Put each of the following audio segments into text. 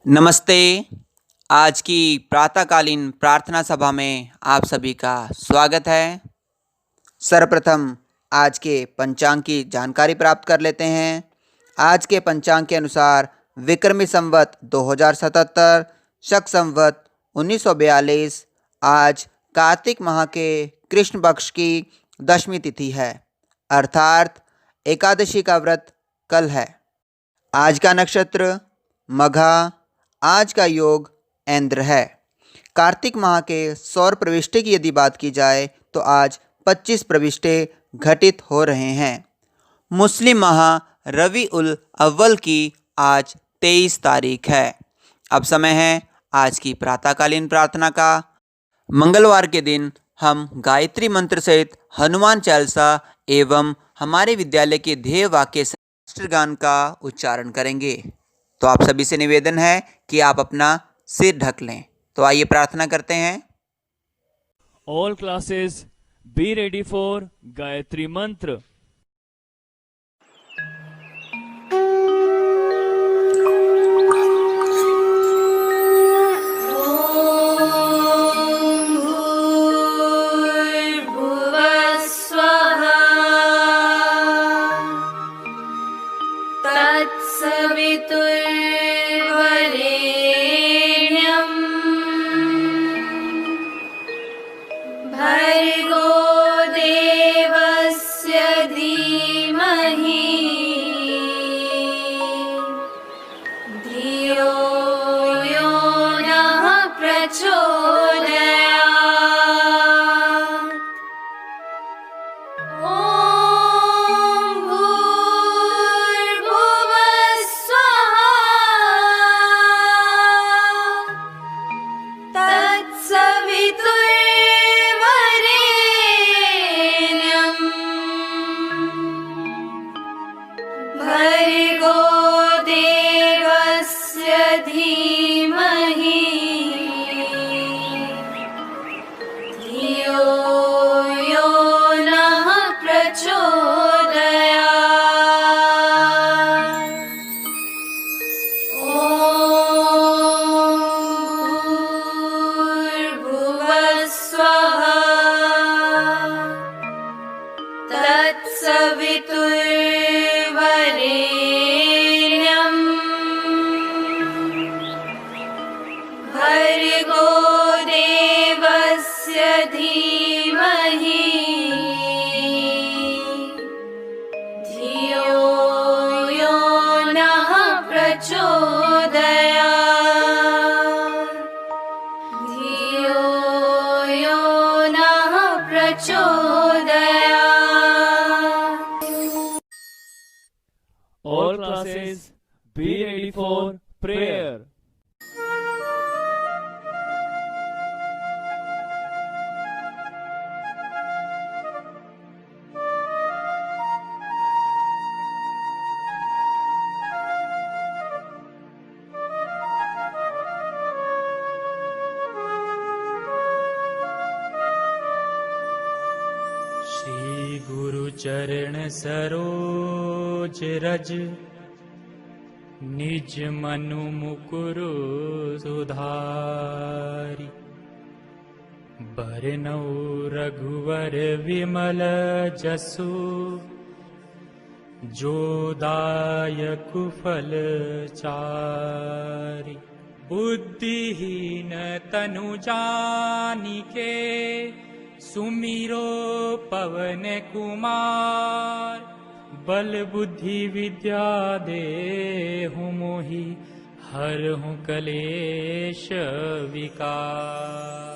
नमस्ते। आज की प्रातःकालीन प्रार्थना सभा में आप सभी का स्वागत है। सर्वप्रथम आज के पंचांग की जानकारी प्राप्त कर लेते हैं। आज के पंचांग के अनुसार विक्रमी संवत 2077, शक संवत 1942 आज कार्तिक माह के कृष्ण पक्ष की दशमी तिथि है, अर्थात एकादशी का व्रत कल है। आज का नक्षत्र मघा, आज का योग ऐंद्र है। कार्तिक माह के सौर प्रविष्टि की यदि बात की जाए तो आज 25 प्रविष्टे घटित हो रहे हैं। मुस्लिम माह रबी उल अव्वल की आज 23 तारीख है। अब समय है आज की प्रातःकालीन प्रार्थना का। मंगलवार के दिन हम गायत्री मंत्र सहित हनुमान चालीसा एवं हमारे विद्यालय के ध्येय वाक्य राष्ट्रगान का उच्चारण करेंगे। तो आप सभी से निवेदन है कि आप अपना सिर ढक लें। तो आइए प्रार्थना करते हैं। All classes be ready for Gayatri मंत्र। All classes be ready for prayer. Shri गुरु चरण सरोज रज, निज मनु मुकुरु सुधारि। बरनउ रघुवर विमल जसु, जो दायक फल चारि। बुद्धिहीन तनु जानिके, सुमिरो पवन कुमार। बल बुद्धि विद्या देहु मोहि, हरहु कलेश विकार।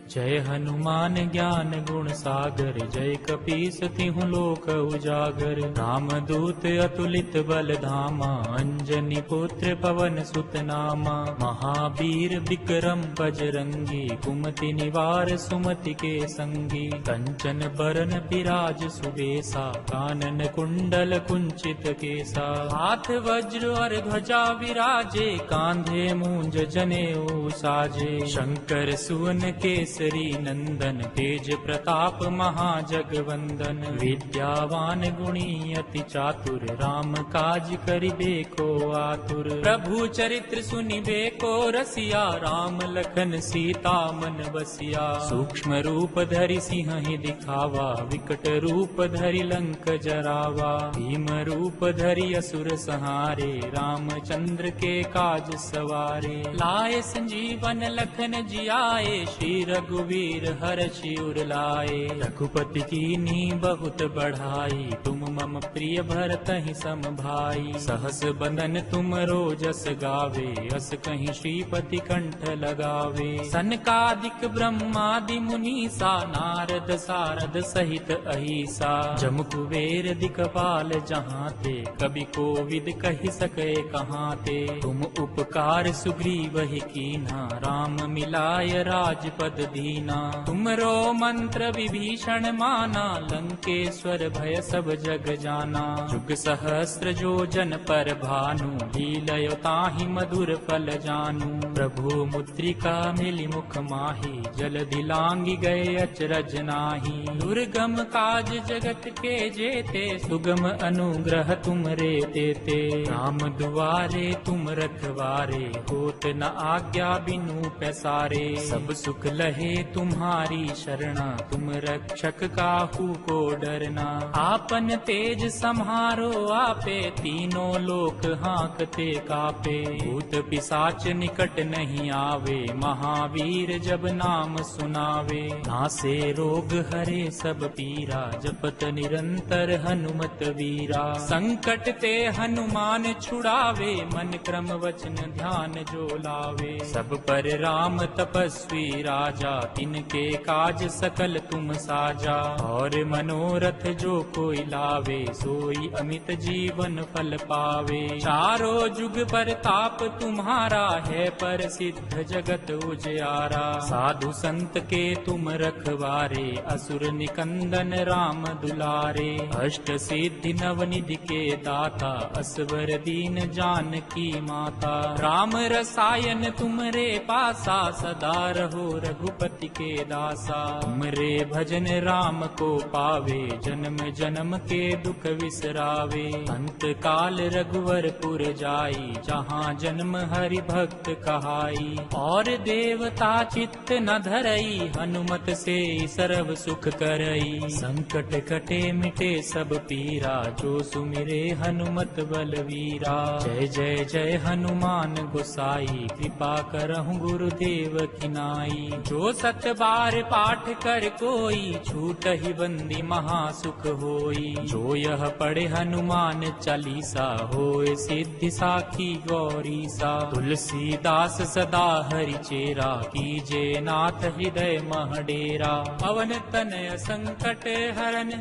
जय हनुमान ज्ञान गुण सागर, जय कपीस तिहु लोक उजागर। रामदूत अतुलित बल धामा, अंजनी पुत्र पवन सुत नामा। महावीर विक्रम बजरंगी, कुमति निवार सुमति के संगी। कंचन बरन बिराज सुबेसा, कानन कुंडल कुंचित केसा। हाथ वज्र और ध्वजा विराजे, कांधे मूंज जनेऊ साजे। शंकर सुवन केसरी केसरी नंदन, तेज प्रताप महाजगवंदन। विद्यावान गुणी अति चातुर, राम काज करिबे को आतुर। प्रभु चरित्र सुनिबे को रसिया, राम लखन सीता मन बसिया। सूक्ष्म रूप धरि सिंह ही दिखावा, विकट रूप धरि लंक जरावा। भीम रूप धरि असुर संहारे, रामचंद्र के काज सवारे। लाए संजीवन लखन जियाए, श्री रघुवीर हर्षि उर लाए। रघुपति कीन्ही बहुत बढ़ाई, तुम मम प्रिय भरतहि सम भाई। सहस बंदन तुम रोजस गावे, अस कहीं श्रीपति कंठ लगावे। सनकादिक ब्रह्मादि मुनीसा, नारद सारद सहित अहिसा। जम कुबेर दिक्पाल जहाँ ते, कवि कोविद कहि सके कहाँ ते। तुम उपकार सुग्रीव ही कीन्हा, राम मिलाय राजपद दीना। तुमरो मंत्र विभीषण माना, लंकेश्वर भय सब जग जाना। जुग सहस्त्र जो जन पर भानु, लीलयो ताहि मधुर फल जानू। प्रभु मुद्रिका मिली मुख माही, जलधि लांघि गए अचरज नाही। दुर्गम काज जगत के जेते, सुगम अनुग्रह तुमरे देते। राम दुआरे तुम रखवारे, होत न आज्ञा बिनु पैसारे। सब सुख लहे तुम्हारी शरणा, तुम रक्षक काहू को डरना। आपन तेज सम्हारो आपे, तीनों लोक हांकते कापे। भूत पिशाच निकट नहीं आवे, महावीर जब नाम सुनावे। नासे रोग हरे सब पीरा, जपत निरंतर हनुमत वीरा। संकट ते हनुमान छुड़ावे, मन क्रम वचन ध्यान जो लावे। सब पर राम तपस्वी राजा, तिनके काज सकल तुम साजा। और मनोरथ जो कोई लावे, सोई अमित जीवन फल पावे। चारों जुग परताप तुम्हारा है, पर सिद्ध जगत उजियारा। साधु संत के तुम रखवारे, असुर निकंदन राम दुलारे। अष्ट सिद्धि नवनिधि के दाता, असवर दीन जानकी माता। राम रसायन तुमरे पासा, सदा रहो रघुपति के दासा। तुमरे भजन राम को पावे, जन्म जन्म के दुख विसरावे। अंत काल रघुवरपुर जाई, जहाँ जन्म हरि भक्त कहाई। और देवता चित्त न धरई, हनुमत से सर्व सुख करई। संकट कटे मिटे सब पीरा, जो सुमिरे हनुमत बलवीरा। जय जय जय हनुमान गोसाई, कृपा करहु गुरुदेव की नाई। जो सत बार पाठ कर कोई, छूट ही बंदी महासुख होई। जो यह पढ़े हनुमान चालीसा, होए सिद्धि साखी गौरी सा। तुलसीदास सदा हरि चेरा, कीजे नाथ हृदय मह डेरा। पवन तनय संकट हरन,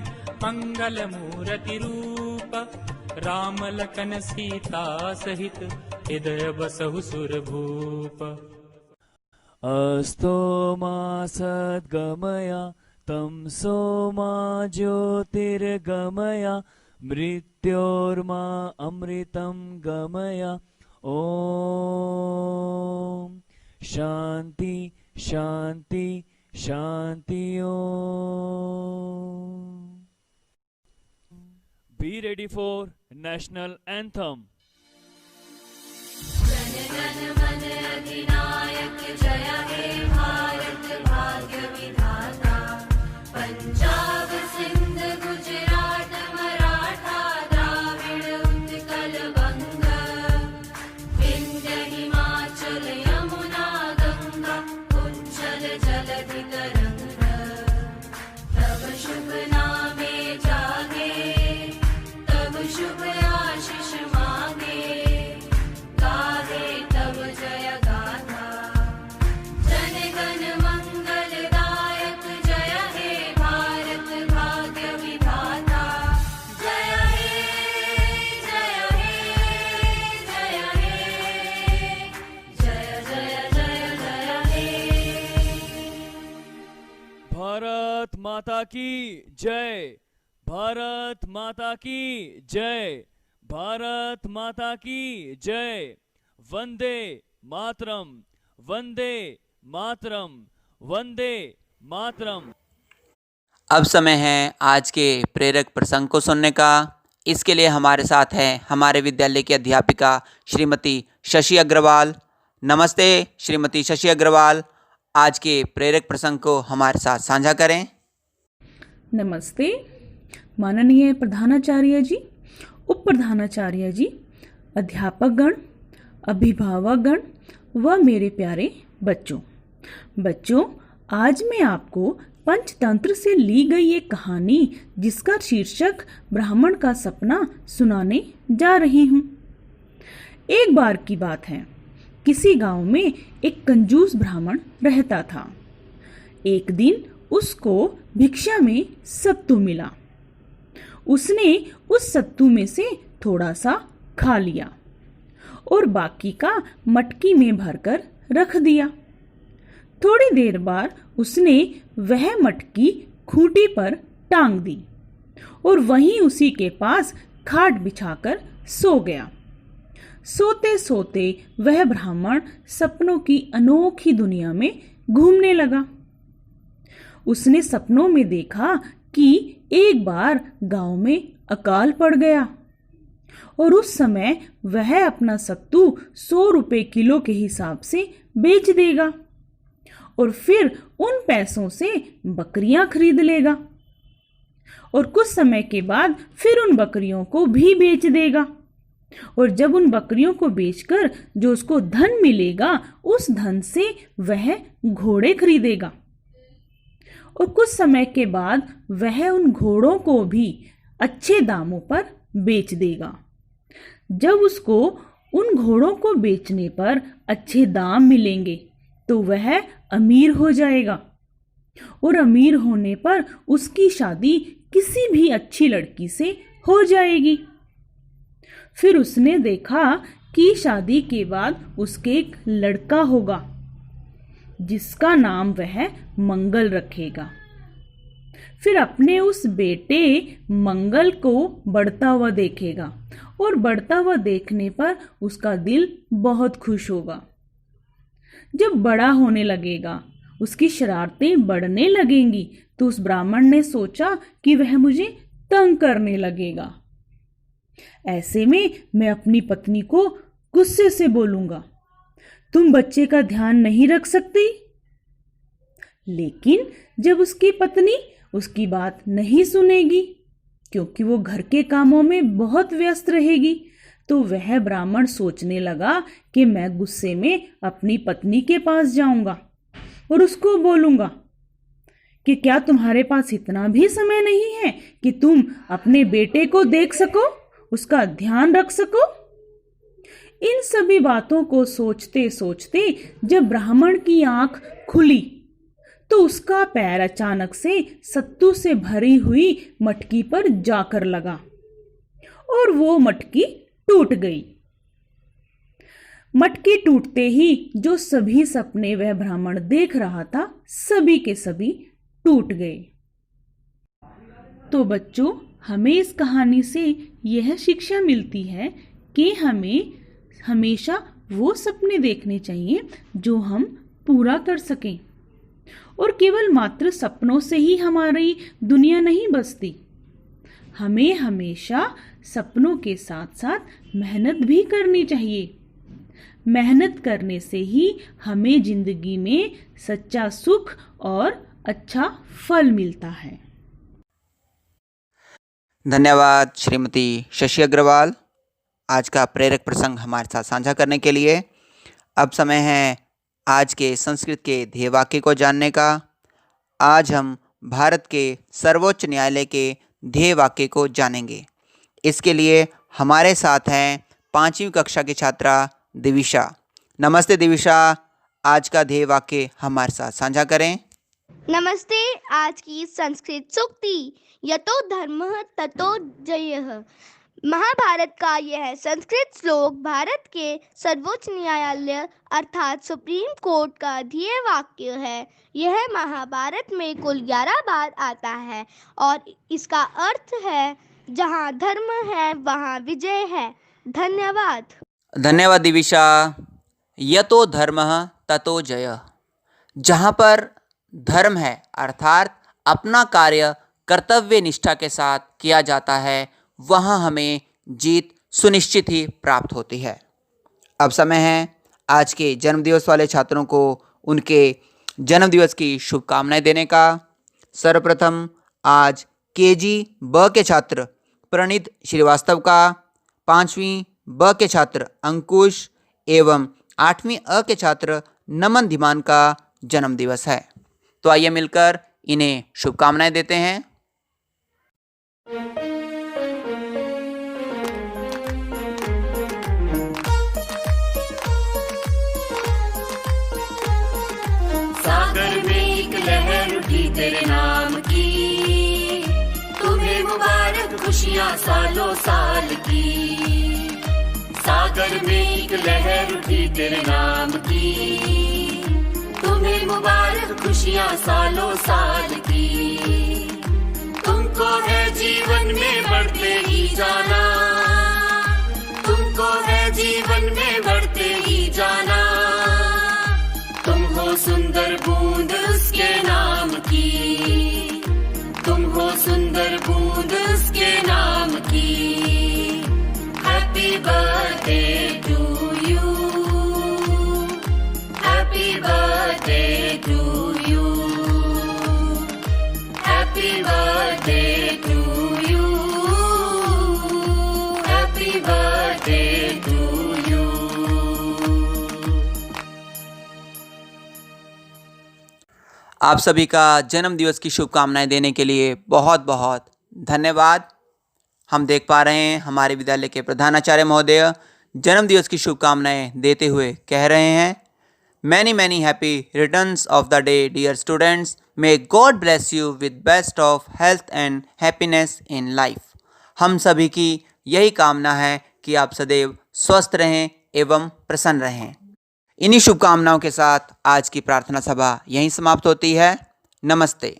मंगल मूर्ति रूप। राम लखन सीता सहित, हृदय बसहु सुर भूप। अस्तो मा सद्गमया, तमसो मा ज्योतिर्गमया। मृत्योर्मा अमृतं गमया। ओम शांति शांति Shanti Om. Be ready for national anthem. Jana Gana मन अधिनायक, जय हे भारत भाग्य विधाता। पंजाब सिंध गुजरात मराठा, द्राविड़ उत्कल बंग। विंध्य हिमाचल यमुना गंगा, उज्जल जलधि तरंग। तब शुभ नामे जागे, तब शुभ आशीष मांगे। गाहे तब जय गाथा, जन गण मंगलदायक। जय हे भारत भाग्य विधाता। जय हे जय हे जय हे, जय जय जय जय हे। भारत माता की जय। भारत माता की जय। भारत माता की जय। वंदे मातरम, वंदे मातरम, वंदे मातरम। अब समय है आज के प्रेरक प्रसंग को सुनने का। इसके लिए हमारे साथ हैं हमारे विद्यालय की अध्यापिका श्रीमती शशि अग्रवाल। नमस्ते श्रीमती शशि अग्रवाल, आज के प्रेरक प्रसंग को हमारे साथ साझा करें। नमस्ते माननीय प्रधानाचार्य जी, उप प्रधानाचार्य जी, अध्यापकगण, अभिभावकगण व मेरे प्यारे बच्चों, आज मैं आपको पंचतंत्र से ली गई एक कहानी जिसका शीर्षक ब्राह्मण का सपना सुनाने जा रही हूँ। एक बार की बात है, किसी गांव में एक कंजूस ब्राह्मण रहता था। एक दिन उसको भिक्षा में सत्तू मिला। उसने उस सत्तू में से थोड़ा सा खा लिया और बाकी का मटकी में भरकर रख दिया। थोड़ी देर बाद उसने वह मटकी खूंटी पर टांग दी और वहीं उसी के पास खाट बिछाकर सो गया। सोते सोते वह ब्राह्मण सपनों की अनोखी दुनिया में घूमने लगा। उसने सपनों में देखा कि एक बार गांव में अकाल पड़ गया और उस समय वह अपना सत्तू 100 रुपए किलो के हिसाब से बेच देगा और फिर उन पैसों से बकरियां खरीद लेगा और कुछ समय के बाद फिर उन बकरियों को भी बेच देगा और जब उन बकरियों को बेचकर जो उसको धन मिलेगा, उस धन से वह घोड़े खरीदेगा और कुछ समय के बाद वह उन घोड़ों को भी अच्छे दामों पर बेच देगा। जब उसको उन घोड़ों को बेचने पर अच्छे दाम मिलेंगे तो वह अमीर हो जाएगा और अमीर होने पर उसकी शादी किसी भी अच्छी लड़की से हो जाएगी। फिर उसने देखा कि शादी के बाद उसके एक लड़का होगा जिसका नाम वह मंगल रखेगा। फिर अपने उस बेटे मंगल को बढ़ता हुआ देखेगा और बढ़ता हुआ देखने पर उसका दिल बहुत खुश होगा। जब बड़ा होने लगेगा, उसकी शरारतें बढ़ने लगेंगी तो उस ब्राह्मण ने सोचा कि वह मुझे तंग करने लगेगा। ऐसे में मैं अपनी पत्नी को गुस्से से बोलूंगा, तुम बच्चे का ध्यान नहीं रख सकती? लेकिन जब उसकी पत्नी उसकी बात नहीं सुनेगी क्योंकि वो घर के कामों में बहुत व्यस्त रहेगी, तो वह ब्राह्मण सोचने लगा कि मैं गुस्से में अपनी पत्नी के पास जाऊंगा और उसको बोलूंगा कि क्या तुम्हारे पास इतना भी समय नहीं है कि तुम अपने बेटे को देख सको, उसका ध्यान रख सको? इन सभी बातों को सोचते सोचते जब ब्राह्मण की आंख खुली तो उसका पैर अचानक से सत्तू से भरी हुई मटकी पर जाकर लगा और वो मटकी टूट गई। मटकी टूटते ही जो सभी सपने वह ब्राह्मण देख रहा था, सभी के सभी टूट गए। तो बच्चों, हमें इस कहानी से यह शिक्षा मिलती है कि हमें हमेशा वो सपने देखने चाहिए जो हम पूरा कर सकें और केवल मात्र सपनों से ही हमारी दुनिया नहीं बसती। हमें हमेशा सपनों के साथ साथ मेहनत भी करनी चाहिए। मेहनत करने से ही हमें जिंदगी में सच्चा सुख और अच्छा फल मिलता है। धन्यवाद श्रीमती शशि अग्रवाल, आज का प्रेरक प्रसंग हमारे साथ साझा करने के लिए। अब समय है आज के संस्कृत के ध्येय वाक्य को जानने का। आज हम भारत के सर्वोच्च न्यायालय के ध्येय वाक्य को जानेंगे। इसके लिए हमारे साथ हैं 5वीं कक्षा की छात्रा दिविशा। नमस्ते दिविशा, आज का ध्येय वाक्य हमारे साथ साझा करें। नमस्ते। आज की संस्कृत सूक्ति यतो धर्मः ततो जयः। महाभारत का यह संस्कृत श्लोक भारत के सर्वोच्च न्यायालय अर्थात सुप्रीम कोर्ट का ध्येय वाक्य है। यह महाभारत में कुल 11 बार आता है और इसका अर्थ है जहाँ धर्म है वहाँ विजय है। धन्यवाद। दिविशा। यतो धर्मः ततो जयः। जहाँ पर धर्म है, अर्थात अपना कार्य कर्तव्य निष्ठा के साथ किया जाता है, वहाँ हमें जीत सुनिश्चित ही प्राप्त होती है। अब समय है आज के जन्मदिवस वाले छात्रों को उनके जन्मदिवस की शुभकामनाएं देने का। सर्वप्रथम आज केजी ब के छात्र प्रणीत श्रीवास्तव का, 5वीं ब के छात्र अंकुश एवं 8वीं अ के छात्र नमन धीमान का जन्मदिवस है। तो आइए मिलकर इन्हें शुभकामनाएं देते हैं। सागर में एक लहर उठी तेरे नाम की, तुम्हें मुबारक खुशियाँ सालों साल की। सागर में एक लहर उठी तेरे नाम की, तुम्हें मुबारक खुशियाँ सालों साल की। तुमको है जीवन में बढ़ते ही जाना, तुमको है जीवन में बढ़ते ही जाना। तुम हो सुंदर बूंद उसके नाम की, तुम हो सुंदर बूंद उसके नाम की। Happy birthday to you, happy birthday to you, happy birthday to you, happy birthday to you. आप सभी का जन्मदिवस की शुभकामनाएं देने के लिए बहुत बहुत धन्यवाद। हम देख पा रहे हैं हमारे विद्यालय के प्रधानाचार्य महोदय जन्मदिवस की शुभकामनाएं देते हुए कह रहे हैं, many many happy returns of the day dear students, may God bless you with best of health and happiness in life. हम सभी की यही कामना है कि आप सदैव स्वस्थ रहें एवं प्रसन्न रहें। इन्हीं शुभकामनाओं के साथ आज की प्रार्थना सभा यहीं समाप्त होती है। नमस्ते।